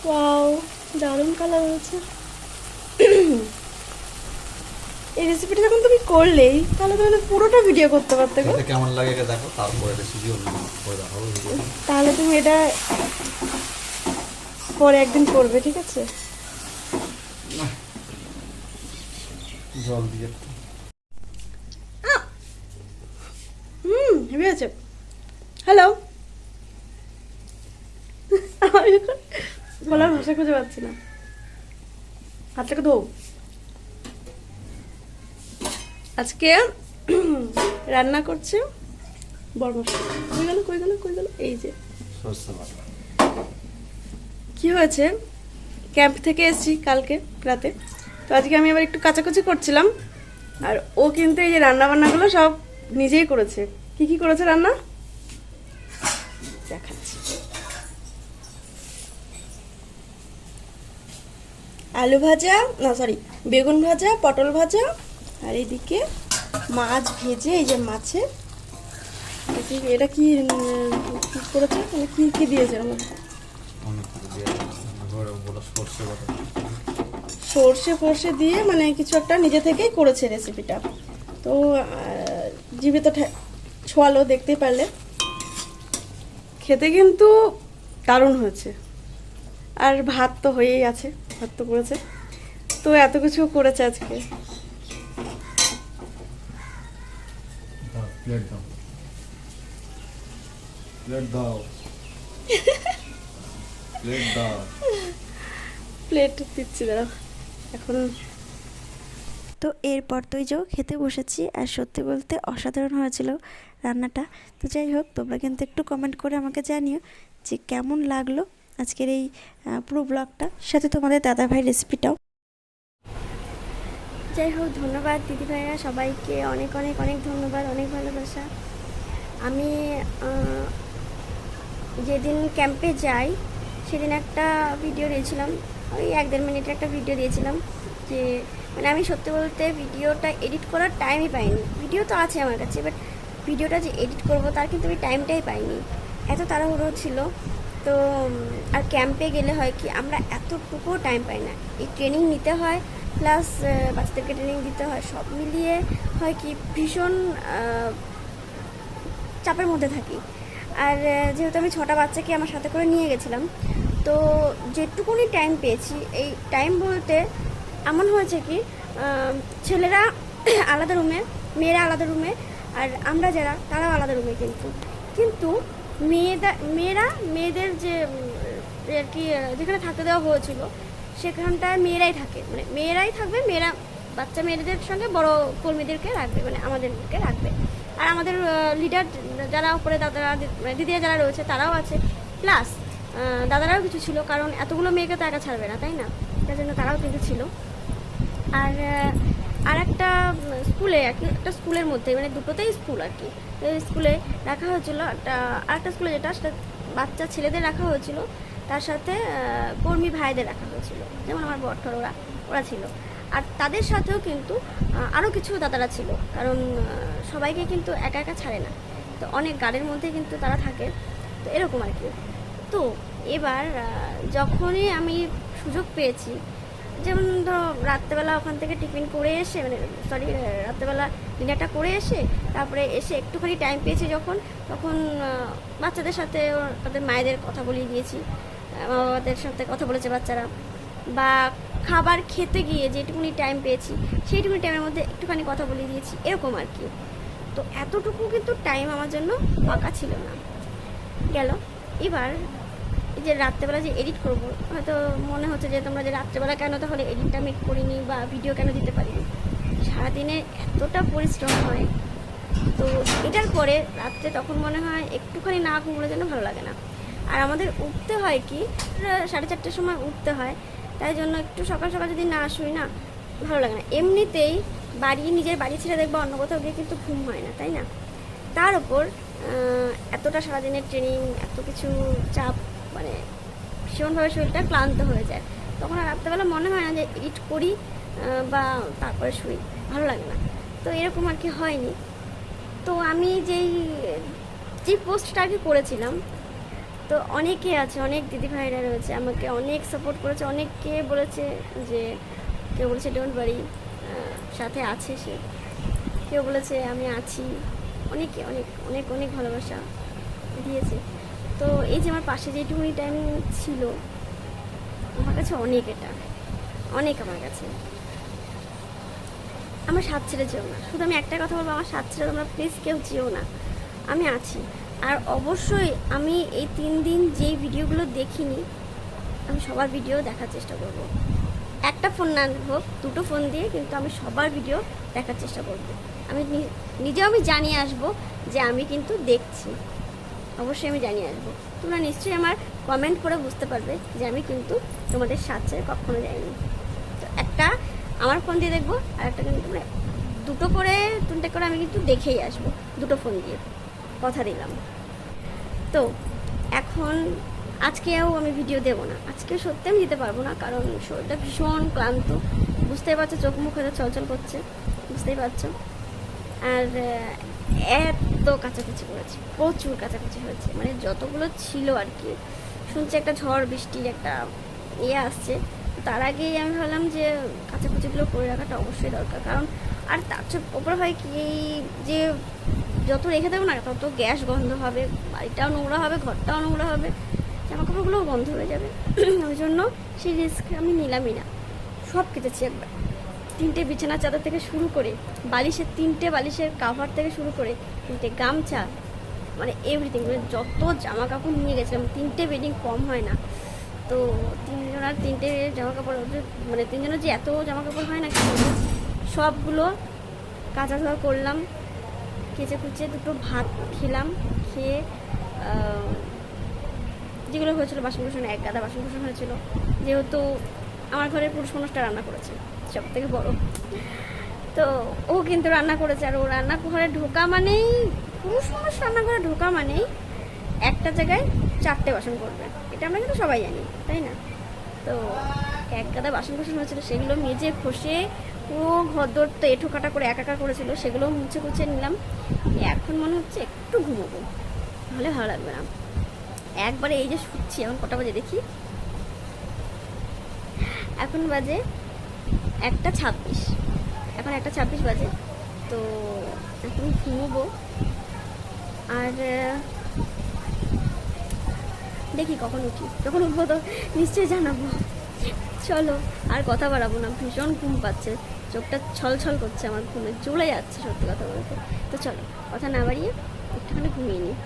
Wow, দারুণ colour হয়েছে। এই রেসিপিটা যখন তুমি করলেই তাহলে তুমি পুরোটা ভিডিও করতে পারতে গো। কেমন লাগে দেখো, তারপরে রেসিপি করে দেখাবো। তাহলে তুমি এটা পরে একদিন করবে, ঠিক আছে? জল দিয়ে হেভি আছে। হ্যালো, বলার ভাষা খুঁজে পাচ্ছি না। হাতটাকে ধো। আজকে রান্না করছে বরমশাই। কই গেল এই যে সরষে বাটা। কি হয়েছে, ক্যাম্প থেকে এসেছি কালকে রাতে, তো আজকে আমি আবার একটু কাচাকুচি করছিলাম, আর ও কিন্তু এই যে রান্না বান্নাগুলো সব নিজেই করেছে। কি করেছে রান্না দেখাচ্ছি। আলু ভাজা, না সরি, বেগুন ভাজা, পটল ভাজা, আর এইদিকে মাছ ভেজে, এই যে মাছের এটা কি করেছে, মানে কি দিয়েছে এর মধ্যে? সর্ষে ফর্ষে দিয়ে মানে কিছু একটা নিজে থেকেই করেছে রেসিপিটা। তো জিভে তো ছোয়ালো, দেখতেই পারলে। খেতে কিন্তু দারুণ হয়েছে। আর ভাত তো হয়েই আছে, ভাত তো করেছে, তো এত কিছু করেছে আজকে। প্লেট দিচ্ছি, দাঁড়াও এখন। তো এরপর তো এই যে খেতে বসেছি, আর সত্যি বলতে অসাধারণ হয়েছিল রান্নাটা। তো যাই হোক, তোমরা কিন্তু একটু কমেন্ট করে আমাকে জানিও যে কেমন লাগলো আজকের এই পুরো ব্লগটা, সাথে তোমাদের দাদাভাই রেসিপিটাও। যাই হোক, ধন্যবাদ দিদিভাইরা, সবাইকে অনেক অনেক অনেক ধন্যবাদ, অনেক ভালোবাসা। আমি যেদিন ক্যাম্পে যাই সেদিন একটা ভিডিও দিয়েছিলাম, ওই 1-1.5 মিনিটের একটা ভিডিও দিয়েছিলাম, যে মানে আমি সত্যি বলতে ভিডিওটা এডিট করার টাইমই পাইনি। ভিডিও তো আছে আমার কাছে, বাট ভিডিওটা যে এডিট করব তার কিন্তু আমি টাইমটাই পাইনি, এত তাড়াহুড়ো ছিল। তো আর ক্যাম্পে গেলে হয় কি, আমরা এতটুকু টাইম পাই না, এই ট্রেনিং নিতে হয়, প্লাস বাচ্চাদেরকে ট্রেনিং দিতে হয়, সব মিলিয়ে হয় কি ভীষণ চাপের মধ্যে থাকি। আর যেহেতু আমি 6টা বাচ্চাকে আমার সাথে করে নিয়ে গেছিলাম, তো যেটুকুনি টাইম পেয়েছি, এই টাইম বলতে এমন হয়েছে কি, ছেলেরা আলাদা রুমে, মেয়েরা আলাদা রুমে, আর আমরা যারা তারাও আলাদা রুমে। কিন্তু মেয়েদের যে আর কি যেখানে থাকতে দেওয়া হয়েছিল সেখানটায় মেয়েরাই থাকে, মানে মেয়েরাই থাকবে, বাচ্চা মেয়েদের সঙ্গে বড় কর্মীদেরকে রাখবে, মানে আমাদেরকে রাখবে। আর আমাদের লিডার যারা উপরে দাদারা দিদিরা যারা রয়েছে তারাও আছে, প্লাস দাদারাও কিছু ছিল, কারণ এতগুলো মেয়েকে তো একা ছাড়বে না, তাই না? তার জন্য তারাও কিন্তু ছিল। আর একটা স্কুলে আর কি, একটা স্কুলের মধ্যে, মানে দুটোতেই স্কুল আর কি, স্কুলে রাখা হয়েছিল। আর একটা স্কুলে যেটা, সেটা বাচ্চা ছেলেদের রাখা হয়েছিল, তার সাথে কর্মী ভাইদের রাখা হয়েছিল, যেমন আমার বড় ওরা ছিল। আর তাদের সাথেও কিন্তু আরও কিছু দাদারা ছিল, কারণ সবাইকে কিন্তু একা একা ছাড়ে না, তো অনেক গাড়ির মধ্যে কিন্তু তারা থাকে, তো এরকম আর কি। তো এবার যখনই আমি সুযোগ পেয়েছি, যেমন ধরো রাত্রেবেলা ওখান থেকে টিফিন করে এসে, মানে সরি রাত্রেবেলা ডিনারটা করে এসে তারপরে এসে একটুখানি টাইম পেয়েছি যখন, তখন বাচ্চাদের সাথে তাদের মায়েদের কথা বলিয়ে দিয়েছি, মা বাবাদের সাথে কথা বলেছে বাচ্চারা, বা খাবার খেতে গিয়ে যেটুকুনি টাইম পেয়েছি সেইটুকুনি টাইমের মধ্যে একটুখানি কথা বলিয়ে দিয়েছি, এরকম আর কি। তো এতটুকু কিন্তু টাইম আমার জন্য ফাঁকা ছিল না। গেল এবার এই যে রাত্রেবেলা যে এডিট করবো, হয়তো মনে হচ্ছে যে তোমরা যে রাত্রেবেলা কেন তাহলে এডিটটা আমি করিনি বা ভিডিও কেন দিতে পারিনি। সারাদিনে এতটা পরিশ্রম হয়, তো এটার পরে রাত্রে তখন মনে হয় একটুখানি না ঘুমোনোর জন্য ভালো লাগে না। আর আমাদের উঠতে হয় কি 4:30টার সময় উঠতে হয়, তাই জন্য একটু সকাল সকাল যদি না শুই না ভালো লাগে না। এমনিতেই নিজের বাড়ি ছেড়ে দেখবো অন্য কোথাও গিয়ে কিন্তু ঘুম হয় না, তাই না? তার ওপর এতটা সারাদিনের ট্রেনিং, এত কিছু চাপ, মানে ভীষণভাবে শরীরটা ক্লান্ত হয়ে যায়। তখন আর রাত্রেবেলা মনে হয় না যে এডিট করি বা তারপরে শুই, ভালো লাগে না। তো এরকম আর কি হয়নি। তো আমি যেই যে পোস্টটা আর কি করেছিলাম, তো অনেকে আছে, অনেক দিদিভাইরা রয়েছে, আমাকে অনেক সাপোর্ট করেছে, অনেককে বলেছে যে, কেউ বলেছে ডোন্ট ওয়ারি, সাথে আছে সে, কেউ বলেছে আমি আছি, অনেকে অনেক অনেক অনেক ভালোবাসা দিয়েছে। তো এই যে আমার পাশে যেটুকুনি টাইম ছিল, আমার কাছে অনেক, এটা অনেক আমার কাছে। আমার সাথ ছেড়ে যেও না, শুধু আমি একটা কথা বলবো, আমার সাথ ছেড়ে তোমরা প্লিজ কেউ যেও না, আমি আছি। আর অবশ্যই আমি এই 3 দিন যেই ভিডিওগুলো দেখিনি, আমি সবার ভিডিও দেখার চেষ্টা করব। একটা ফোন না হোক, 2টো ফোন দিয়ে কিন্তু আমি সবার ভিডিও দেখার চেষ্টা করব। আমি নিজেও আমি জানিয়ে আসবো যে আমি কিন্তু দেখছি, অবশ্যই আমি জানিয়ে আসবো। তোমরা নিশ্চয়ই আমার কমেন্ট করে বুঝতে পারবে যে আমি কিন্তু তোমাদের সাথ ছেড়ে কখনো যাইনি। তো একটা আমার ফোন দিয়ে দেখবো, আর একটা কিন্তু মানে 2টো করে 3টে করে আমি কিন্তু দেখেই আসবো, 2টো ফোন দিয়ে, কথা দিলাম। তো এখন আজকেও আমি ভিডিও দেবো না, আজকে সত্যি আমি দিতে পারবো না, কারণ শরীরটা ভীষণ ক্লান্ত, বুঝতেই পারছো, চোখ মুখ হয়তো চলচল করছে, বুঝতেই পারছো। আর এত কাচাকুচি করেছি, প্রচুর কাচাকুচি হয়েছে, মানে যতগুলো ছিল আর কি। শুনছি একটা ঝড় বৃষ্টির একটা আসছে, তার আগেই আমি ভাবলাম যে কাচাকুচিগুলো করে রাখাটা অবশ্যই দরকার। কারণ আর তার ওপরে হয় কি, এই যে যত রেখে দেবো না তত গ্যাস গন্ধ হবে, বাড়িটাও নোংরা হবে, ঘরটাও নোংরা হবে, জামা কাপড়গুলোও বন্ধ হয়ে যাবে। ওই জন্য সেই রিস্ক আমি নিলামই না। সব কেটেছি একবার, 3টে বিছানা চাদর থেকে শুরু করে, বালিশের 3টে বালিশের কাভার থেকে শুরু করে, 3টে গামছা, মানে এভরিথিং, মানে যত জামা কাপড় নিয়ে গেছিলাম, 3টে বেডিং কম হয় না। তো 3জনের 3টে জামা কাপড়, মানে 3জনের যে এত জামা কাপড় হয় না, সবগুলো কাচা ধোয়া করলাম, কেচে কুচে 2টো ভাত খেলাম, খেয়ে যেগুলো হয়েছিল বাসন কুসন, 1 গাদা বাসন কুসন হয়েছিল, যেহেতু আমার ঘরের পুরুষ মানুষটা রান্না করেছে সব থেকে বড়, তো ও কিন্তু রান্না করেছে। আর ও রান্নাঘরে ঢোকা মানেই, পুরুষ মানুষ রান্নাঘরে ঢোকা মানেই একটা জায়গায় 4টে বাসন করবে, এটা আমরা কিন্তু সবাই জানি, তাই না? তো 1 গাদা বাসন কুসন হয়েছিল, সেগুলো মেজে ঘষে পুরো ঘরদোর তো এঁঠোকাটা করে একাকার করেছিল, সেগুলো মুছে কুচে নিলাম। এখন মনে হচ্ছে একটু ঘুমোবো, তাহলে ভালো লাগবে না। একবারে এই যে শুচ্ছি, এখন কটা বাজে দেখি, এখন বাজে 1:26, এখন 1:26 বাজে। তো এখন ঘুমোবো, আর দেখি কখন উঠি, যখন উঠবো তো নিশ্চয়ই জানাবো। চলো আর কথা বাড়াবো না, ভীষণ ঘুম পাচ্ছে, চোখটা ছলছল করছে, আমার ঘুমে জ্বলে যাচ্ছে সত্যি কথা বলতে। তো চলো কথা না বাড়িয়ে একটুখানি ঘুমিয়ে নিই।